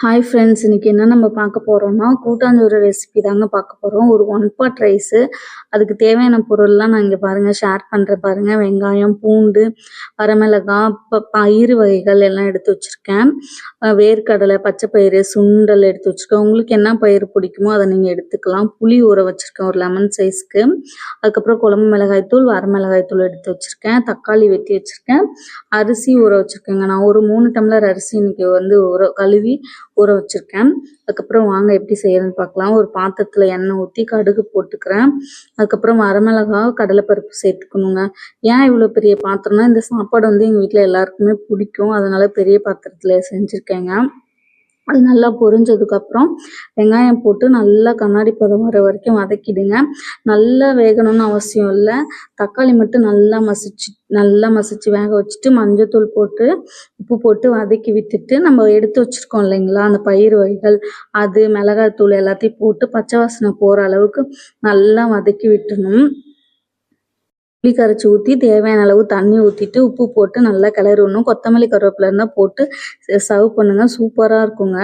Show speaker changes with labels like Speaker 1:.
Speaker 1: Hi friends, இன்னைக்கு என்ன நம்ம பார்க்க போகிறோம்னா கூட்டாஞ்சோறு ரெசிபி தாங்க பார்க்க போகிறோம். ஒரு 1 பாட் ரைஸு. அதுக்கு தேவையான பொருள்லாம் நான் இங்கே பாருங்கள் ஷேர் பண்ணுறேன் பாருங்கள். வெங்காயம், பூண்டு, வரமிளகாய், பயிறு வகைகள் எல்லாம் எடுத்து வச்சுருக்கேன். வேர்க்கடலை, பச்சைப்பயிறு, சுண்டல் எடுத்து வச்சுருக்கேன். உங்களுக்கு என்ன பயிறு பிடிக்குமோ அதை நீங்கள் எடுத்துக்கலாம். புளி ஊற வச்சுருக்கேன் ஒரு லெமன் சைஸ்க்கு. அதுக்கப்புறம் குழம்பு மிளகாய்த்தூள், வரமிளகாய்த்தூள் எடுத்து வச்சுருக்கேன். தக்காளி வெட்டி வச்சுருக்கேன். அரிசி ஊற வச்சுருக்கேங்க. நான் ஒரு 3 டம்ளர் அரிசி இன்னைக்கு கழுவி ஊற வச்சுருக்கேன். அதுக்கப்புறம் வாங்க எப்படி செய்யறதுன்னு பார்க்கலாம். ஒரு பாத்திரத்தில் எண்ணெய் ஊற்றி கடுகு போட்டுக்கிறேன். அதுக்கப்புறம் வரமிளகாய், கடலைப்பருப்பு சேர்த்துக்கணுங்க. ஏன் இவ்வளோ பெரிய பாத்திரம்னா, இந்த சாப்பாடு எங்கள் வீட்டில் எல்லாருக்குமே பிடிக்கும். அதனால பெரிய பாத்திரத்தில் செஞ்சுருக்கேங்க. அது நல்லா பொரிஞ்சதுக்கப்புறம் வெங்காயம் போட்டு நல்லா கண்ணாடி பதம் வர வரைக்கும் வதக்கிடுங்க. நல்லா வேகணும்னு அவசியம் இல்லை. தக்காளி மட்டும் நல்லா மசிச்சு வேக வச்சுட்டு மஞ்சத்தூள் போட்டு உப்பு போட்டு வதக்கி விட்டுட்டு நம்ம எடுத்து வச்சுருக்கோம் இல்லைங்களா அந்த பயிர் வகைகள், அது மிளகாய்த்தூள் எல்லாத்தையும் போட்டு பச்சை வாசனை போகிற அளவுக்கு நல்லா வதக்கி விட்டுணும். புளி கரைச்சி ஊற்றி தேவையான அளவு தண்ணி ஊற்றிட்டு உப்பு போட்டு நல்லா கிளறி விடணும். கொத்தமல்லி கருவேப்பிலை இருந்தால் போட்டு சர்வ் பண்ணுங்கள். சூப்பராக இருக்குங்க.